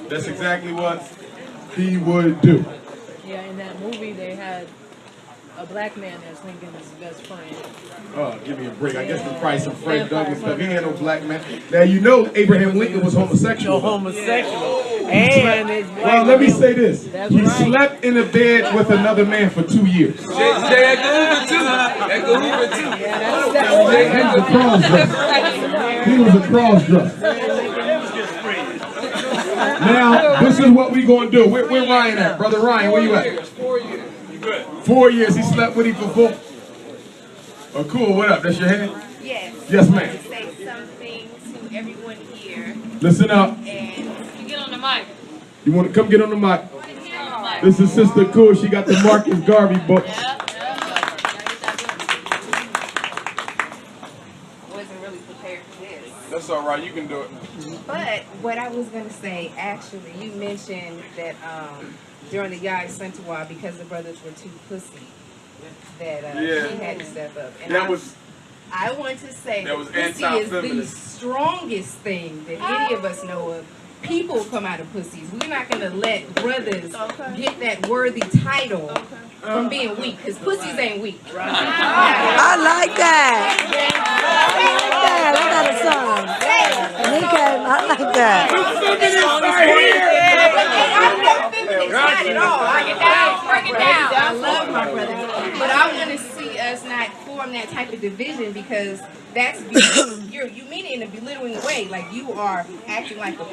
That's exactly what he would do. Yeah, in that movie they had a black man as Lincoln's best friend. Oh, give me a break. I guess the price of Fred Douglass stuff. He had no black man. Now, you know Abraham Lincoln was homosexual. Homosexual. And his Well, let me say this. That's He right. slept in a bed with another man for 2 years. Jay Hoover too. That go Hoover too. He was a cross-dresser. Now, this is what we going to do. Where Ryan at? Brother Ryan, where you at? 4 years. You good? 4 years. He slept with him for 4. Oh, cool. What up? That's your hand? Yes. Yes, I ma'am. want to say something to everyone here. Listen up. And You get on the mic. You want to come get on the mic? Get on the mic. This is Sister Cool. She got the Marcus Garvey book. wasn't really prepared for this. That's all right. You can do it. But what I was going to say, actually, you mentioned that during the Yai Sentuwa, because the brothers were too pussy, that Yeah. he had to step up. And That was I want to say That was pussy is the anti-feminist. strongest thing that any of us know of. People come out of pussies. We're not going to let brothers get that worthy title from being weak, because pussies ain't weak. I like that. I got a son. He came. I like that. I'm not feminist, not at all. Break it down. I love my brother. But I want to see us not form that type of division, because that's you mean it in a belittling way. Like you are acting like a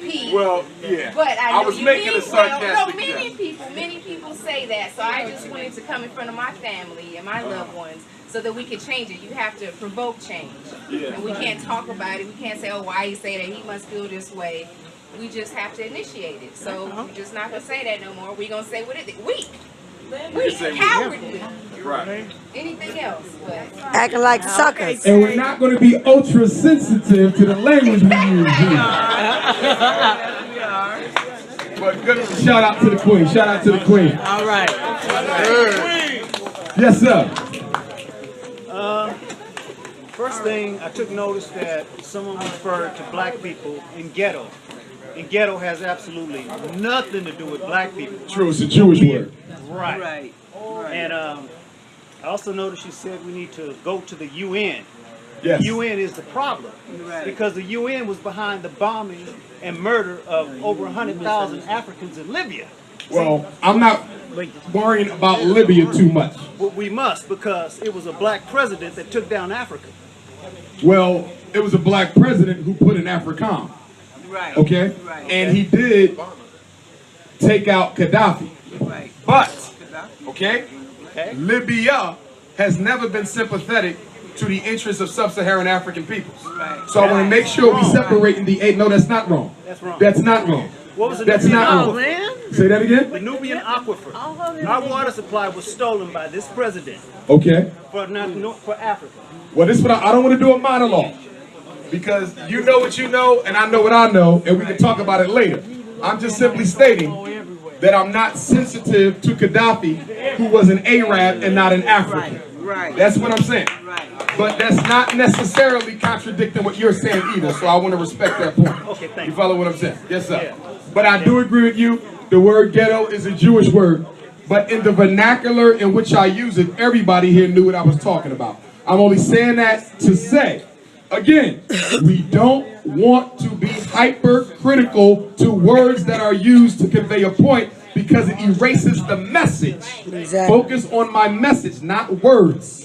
pea. well, yeah. But I know was you making mean a sarcastic well. No, jest. many people say that. So I just wanted to come in front of my family and my loved ones so that we could change it. You have to provoke change. Yeah. And we can't talk about it. We can't say, oh, why you say that? He must feel this way. We just have to initiate it. So we're just not going to say that no more. We're going to say what it is. Weak. Weak. say weak. Cowardly. Right. Anything else. But Acting like suckers. And we're not going to be ultra sensitive to the language we use here. But good. Shout out to the queen. Shout out to the queen. All right. Yes, sir. First thing, I took notice that someone referred to black people in ghetto. And ghetto has absolutely nothing to do with black people. True, it's a Jewish word. Right. And I also noticed you said we need to go to the UN. Yes. UN is the problem. Because the UN was behind the bombing and murder of over 100,000 Africans in Libya. Well, I'm not worrying about Libya too much. But we must, because it was a black president that took down Africa. Well, it was a black president who put in AFRICOM. Right. Okay? Right. And he did take out Gaddafi. Right. But, okay, Okay? Libya has never been sympathetic to the interests of sub-Saharan African peoples. Right. So I want to make sure we separate in the eight. No, that's not wrong. That's wrong. That's not wrong. What was the That's Nubian not wrong. aquifer? Say that again? The Nubian aquifer. Our water supply was stolen by this president Okay. for Africa. Well, this is what I don't want to do a monologue, because you know what you know and I know what I know, and we can talk about it later. I'm just simply stating that I'm not sensitive to Gaddafi, who was an Arab and not an African. Right. That's what I'm saying. Right. But that's not necessarily contradicting what you're saying either, so I want to respect that point. Okay, thank You you. follow what I'm saying? Yes, sir. But I do agree with you. The word ghetto is a Jewish word, but in the vernacular in which I use it, everybody here knew what I was talking about. I'm only saying that to say, again, we don't want to be hypercritical to words that are used to convey a point, because it erases the message. Exactly. Focus on my message, not words.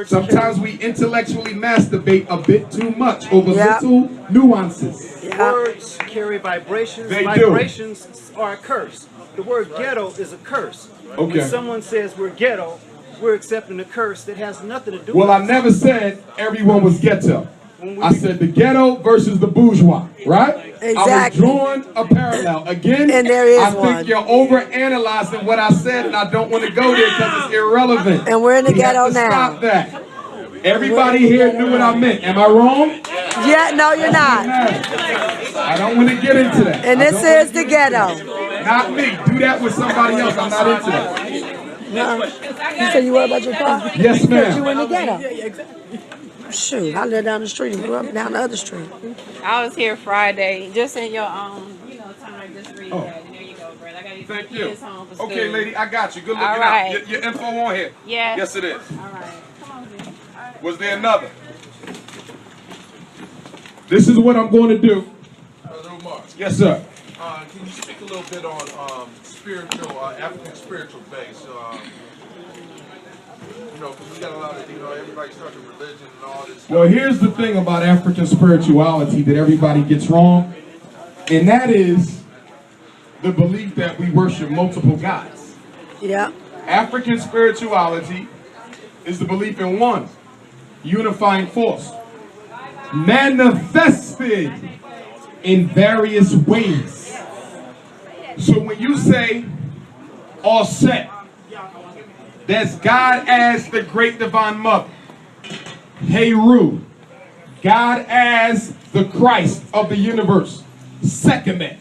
Sometimes we intellectually masturbate a bit too much over little nuances. Words carry vibrations. They do. Vibrations are a curse. The word ghetto is a curse. Okay. When someone says we're ghetto, we're accepting a curse that has nothing to do Well, with I never said everyone was ghetto. I said the ghetto versus the bourgeois, right? Exactly. I was drawing a parallel. Again, And there is I one. think you're over-analyzing what I said, and I don't want to go there because it's irrelevant. And we're in the We have ghetto to now. Stop that. Everybody here knew what I meant. Am I wrong? Yeah, no, you're not. I don't want to get into that. And this is the ghetto. Not me. Do that with somebody else. I'm not into that. You said you worried about your car? Yes, Because you ma'am. in the ghetto. Shoot, I live down the street and grew up down the other street. I was here Friday, just in your time. Just read that. And there you go, Brad. I got you. Thank you. Kids home for Okay, school. lady, I got you. Good looking All right. out. Your info on here. Yeah. Yes, it is. All right. Come on, Jim. All right. Was there another? This is what I'm going to do. Umar, Yes, sir. can you speak a little bit on spiritual, African spiritual base? Because we got a lot of, everybody starting religion and all this stuff. Well, here's the thing about African spirituality that everybody gets wrong, and that is the belief that we worship multiple gods. Yeah. African spirituality is the belief in one unifying force, manifested in various ways. So when you say all set, that's God as the great divine mother, Heru, God as the Christ of the universe, Sekhmet,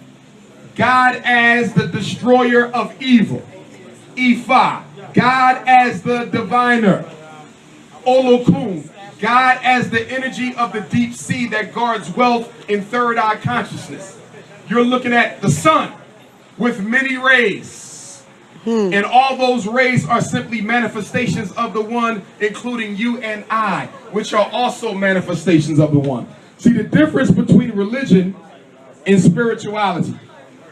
God as the destroyer of evil, Ifa, God as the diviner, Olokun, God as the energy of the deep sea that guards wealth in third eye consciousness. You're looking at the sun with many rays. And all those rays are simply manifestations of the one, including you and I, which are also manifestations of the one. See, the difference between religion and spirituality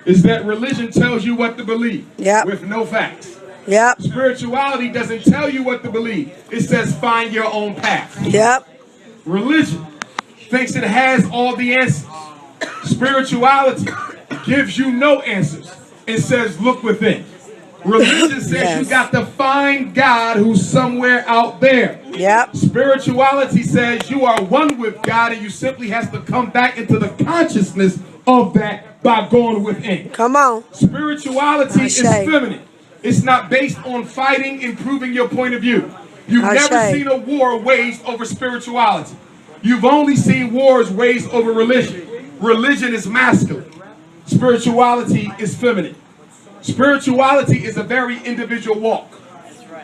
is that religion tells you what to believe with no facts. Yep. Spirituality doesn't tell you what to believe. It says find your own path. Yep. Religion thinks it has all the answers. Spirituality gives you no answers. It says look within. Religion says you got to find God who's somewhere out there. Yep. Spirituality says you are one with God and you simply have to come back into the consciousness of that by going within. Come on. Spirituality is feminine. It's not based on fighting and proving your point of view. You've never seen a war waged over spirituality. You've only seen wars waged over religion. Religion is masculine. Spirituality is feminine. Spirituality is a very individual walk.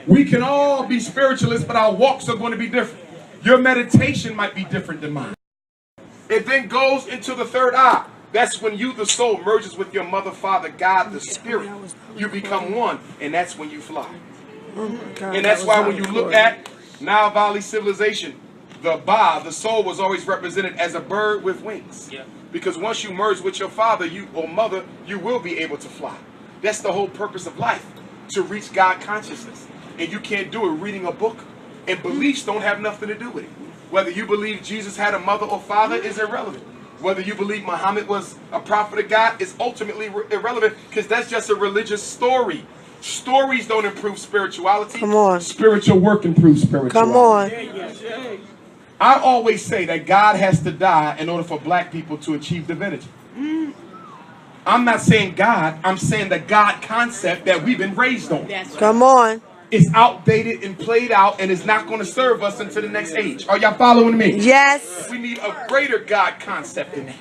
We can all be spiritualists, but our walks are going to be different. Your meditation might be different than mine. It then goes into the third eye. That's when you, the soul, merges with your mother, father, God, the spirit. You become one, and that's when you fly. And that's why when you look at Nile Valley civilization, the Ba, the soul, was always represented as a bird with wings. Because once you merge with your father, you or mother, you will be able to fly. That's the whole purpose of life, to reach God consciousness. And you can't do it reading a book. And beliefs don't have nothing to do with it. Whether you believe Jesus had a mother or father is irrelevant. Whether you believe Muhammad was a prophet of God is ultimately irrelevant, because that's just a religious story. Stories don't improve spirituality. Come on. Spiritual work improves spirituality. Come on. I always say that God has to die in order for black people to achieve divinity. I'm not saying God, I'm saying the God concept that we've been raised on. Come on. It's outdated and played out, and it's not going to serve us into the next age. Are y'all following me? Yes. We need a greater God concept than that.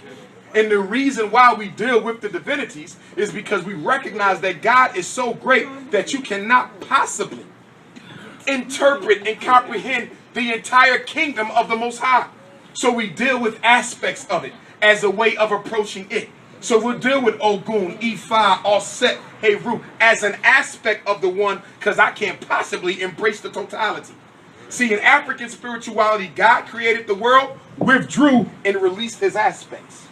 And the reason why we deal with the divinities is because we recognize that God is so great that you cannot possibly interpret and comprehend the entire kingdom of the Most High. So we deal with aspects of it as a way of approaching it. So we'll deal with Ogun, Ifa, Offset, Heru as an aspect of the one, because I can't possibly embrace the totality. See, in African spirituality, God created the world, withdrew, and released his aspects.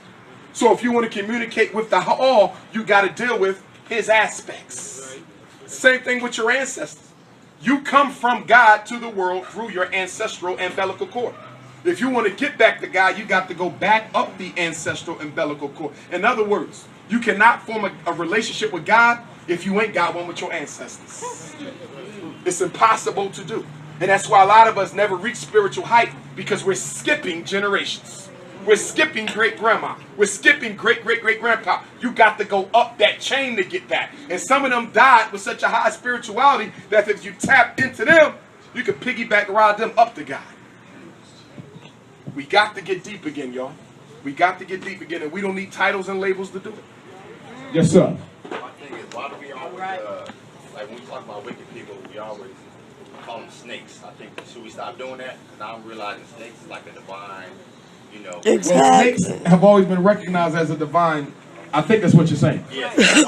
So if you want to communicate with the all, you got to deal with his aspects. Same thing with your ancestors. You come from God to the world through your ancestral umbilical cord. If you want to get back to God, you got to go back up the ancestral umbilical cord. In other words, you cannot form a relationship with God if you ain't got one with your ancestors. It's impossible to do. And that's why a lot of us never reach spiritual height, because we're skipping generations. We're skipping great-grandma. We're skipping great-great-great-grandpa. You got to go up that chain to get that. And some of them died with such a high spirituality that if you tapped into them, you could piggyback ride them up to God. We got to get deep again, y'all. We got to get deep again, and we don't need titles and labels to do it. Yes, sir. My thing is, why do we always, like when we talk about wicked people, we always call them snakes. I think should we stop doing that? Now I'm realizing snakes is like a divine, you know. Exactly. Well, snakes have always been recognized as a divine. I think that's what you're saying. Yes.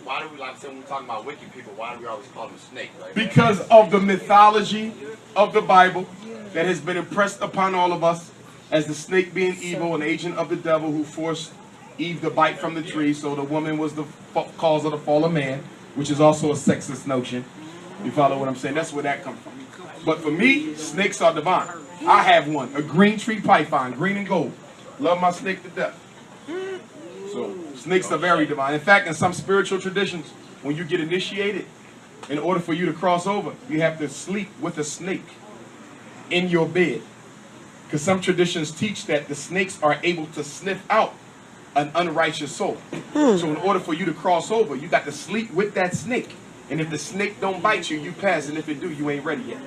Why do we like say when we're talking about wicked people? Why do we always call them snakes? Right? Because of the mythology of the Bible that has been impressed upon all of us as the snake being evil, an agent of the devil who forced Eve to bite from the tree. So the woman was the cause of the fall of man, which is also a sexist notion. You follow what I'm saying? That's where that comes from. But for me, snakes are divine. I have one, a green tree python, green and gold. Love my snake to death. So snakes are very divine. In fact, in some spiritual traditions, when you get initiated, in order for you to cross over, you have to sleep with a snake in your bed. Because some traditions teach that the snakes are able to sniff out an unrighteous soul. So in order for you to cross over, you got to sleep with that snake. And if the snake don't bite you, you pass. And if it do, you ain't ready yet.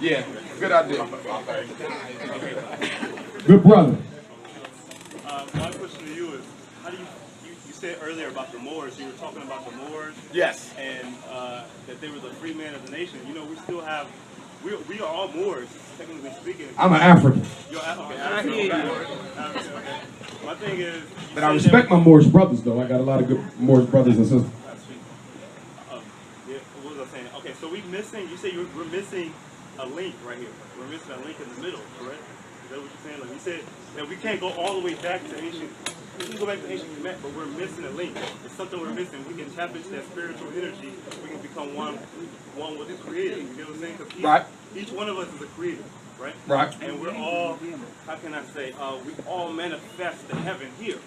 Yeah, good idea. Good brother. My question to you is, how do you said earlier about the Moors, you were talking about the Moors. Yes. And that they were the free man of the nation. You know, we still have, we are all Moors, technically speaking. I'm an African. You're African. Okay. My thing is... But I respect my Moorish brothers, though. I got a lot of good Moorish brothers and sisters. Yeah, what was I saying? Okay, so you say we're missing a link right here. We're missing a link in the middle, correct? Is that what you're saying? Like you said that we can't go all the way back to ancient. We can go back to ancient Kemet, but we're missing a link. It's something we're missing. We can tap into that spiritual energy. We can become one with the Creator. You get what I'm saying? Because each one of us is a creator, right? Right. And we're all, how can I say, we all manifest the heaven here.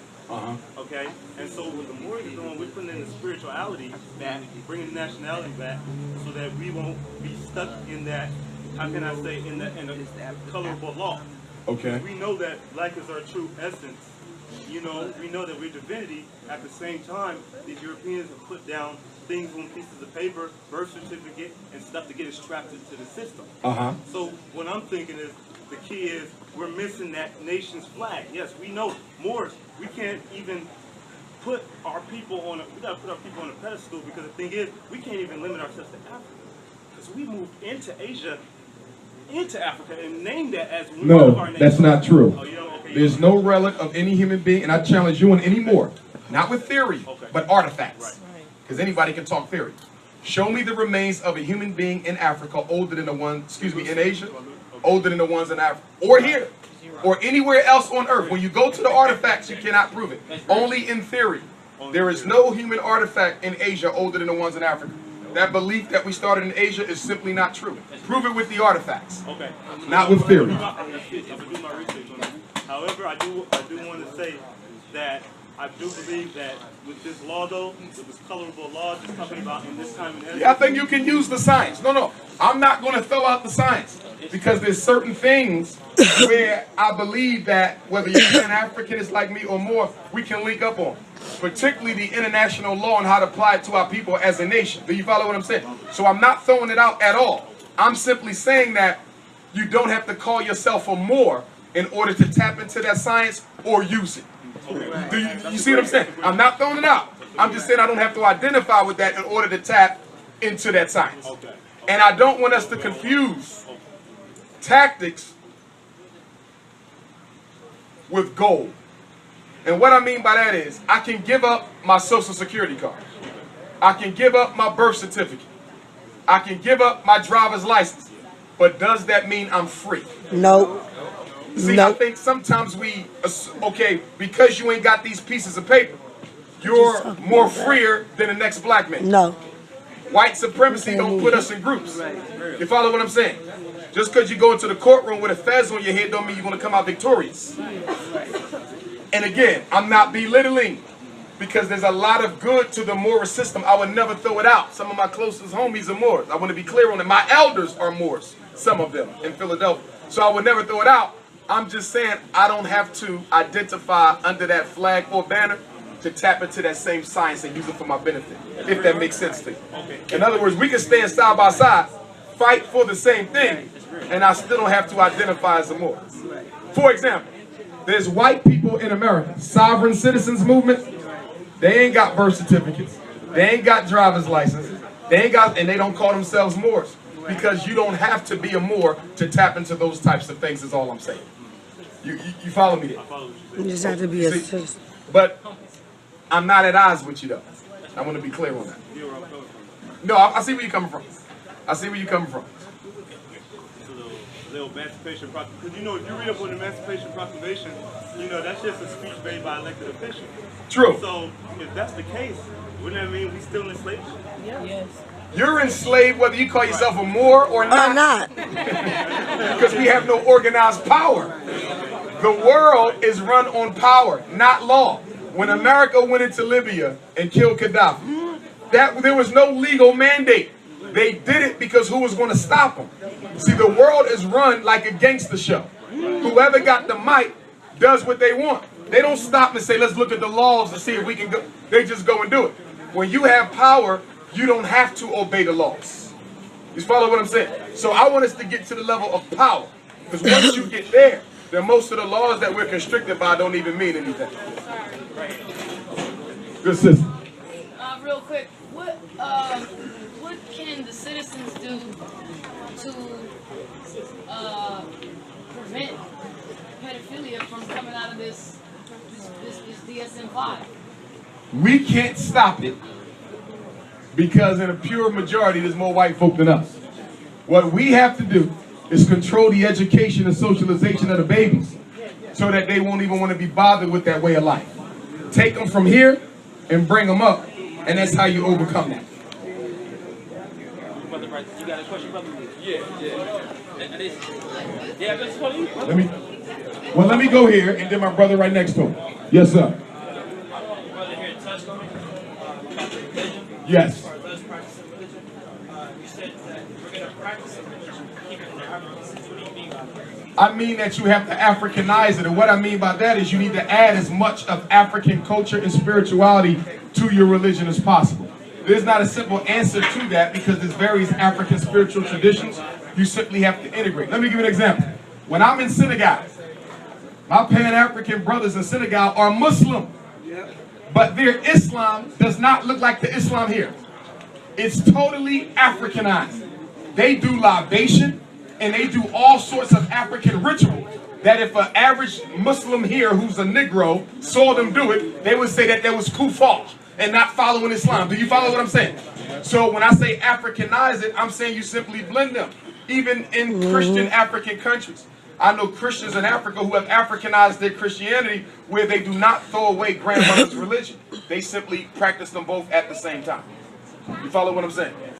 Okay, and so with the more you're doing, we're putting in the spirituality back, bringing the nationality back, so that we won't be stuck in that. How can I say in the colorable law? Okay. We know that black is our true essence. You know, we know that we're divinity. At the same time, these Europeans have put down things on pieces of paper, birth certificate, and stuff to get us trapped into the system. So what I'm thinking is, the key is we're missing that nation's flag. Yes, we know Moors. We can't even put our people on we gotta put our people on a pedestal, because the thing is, we can't even limit ourselves to Africa. Because we moved into Asia, into Africa, and named that as one of our nations. No, that's not true. Oh, you know, okay, There's no relic of any human being, and I challenge you on any more. Not with theory, but artifacts. Because anybody can talk theory. Show me the remains of a human being in Africa older than the one, in Asia, older than the ones in Africa, or here, or anywhere else on earth. When you go to the artifacts, you cannot prove it. Only in theory. There is no human artifact in Asia older than the ones in Africa. That belief that we started in Asia is simply not true. Prove it with the artifacts, not with theory. I'm gonna do my research on that. However, I do want to say that I do believe that with this law, though, with this colorable law, just talking about in this time and Yeah, I think you can use the science. No, I'm not going to throw out the science, because there's certain things where I believe that whether you're an Africanist like me or more, we can link up on. Particularly the international law and how to apply it to our people as a nation. Do you follow what I'm saying? So I'm not throwing it out at all. I'm simply saying that you don't have to call yourself a Moor in order to tap into that science or use it. Do you see what I'm saying? I'm not throwing it out. I'm just saying I don't have to identify with that in order to tap into that science. And I don't want us to confuse tactics with gold. And what I mean by that is, I can give up my social security card. I can give up my birth certificate. I can give up my driver's license. But does that mean I'm free? No. See, I think sometimes we, because you ain't got these pieces of paper, you're more freer than the next black man. No. White supremacy don't put us in groups. You follow what I'm saying? Just because you go into the courtroom with a fez on your head don't mean you're going to come out victorious. And again, I'm not belittling, because there's a lot of good to the Moorish system. I would never throw it out. Some of my closest homies are Moors. I want to be clear on it. My elders are Moors, some of them in Philadelphia. So I would never throw it out. I'm just saying I don't have to identify under that flag or banner to tap into that same science and use it for my benefit, if that makes sense to you. In other words, we can stand side by side, fight for the same thing, and I still don't have to identify as a Moor. For example, there's white people in America, sovereign citizens movement. They ain't got birth certificates. They ain't got driver's licenses. They ain't got, and they don't call themselves Moors because you don't have to be a Moor to tap into those types of things. Is all I'm saying. You follow me there? You just have to be a citizen. But I'm not at odds with you though. I want to be clear on that. No, I see where you're coming from. I see where you're coming from. Little Emancipation Proclamation. Because, you know, if you read up on the Emancipation Proclamation, you know, that's just a speech made by elected officials. True. So, if that's the case, wouldn't that mean we still enslaved? Yes. You're enslaved whether you call yourself a Moor or not. Because we have no organized power. The world is run on power, not law. When America went into Libya and killed Gaddafi, there was no legal mandate. They did it because who was going to stop them? See, the world is run like a gangster show. Whoever got the mic does what they want. They don't stop and say, let's look at the laws to see if we can go. They just go and do it. When you have power, you don't have to obey the laws. You follow what I'm saying? So I want us to get to the level of power. Because once you get there, then most of the laws that we're constricted by don't even mean anything. Good sister. Real quick, what can the citizens do to prevent pedophilia from coming out of this DSM-5? We can't stop it because in a pure majority there's more white folk than us. What we have to do is control the education and socialization of the babies so that they won't even want to be bothered with that way of life. Take them from here and bring them up, and that's how you overcome that. You got a question, brother? Yeah. Let me go here, and then my brother right next to him. Yes, sir. Brother here touched on it. Yes. You said that we're going to practice religion, keep it in the African sense. What do you mean by that? I mean that you have to Africanize it, and what I mean by that is you need to add as much of African culture and spirituality to your religion as possible. There's not a simple answer to that because there's various African spiritual traditions you simply have to integrate. Let me give you an example. When I'm in Senegal, my Pan-African brothers in Senegal are Muslim, but their Islam does not look like the Islam here. It's totally Africanized. They do libation, and they do all sorts of African rituals that if an average Muslim here who's a Negro saw them do it, they would say that there was kufar and not following Islam. Do you follow what I'm saying? So when I say Africanize it, I'm saying you simply blend them. Even in Christian African countries. I know Christians in Africa who have Africanized their Christianity where they do not throw away grandmother's religion. They simply practice them both at the same time. You follow what I'm saying?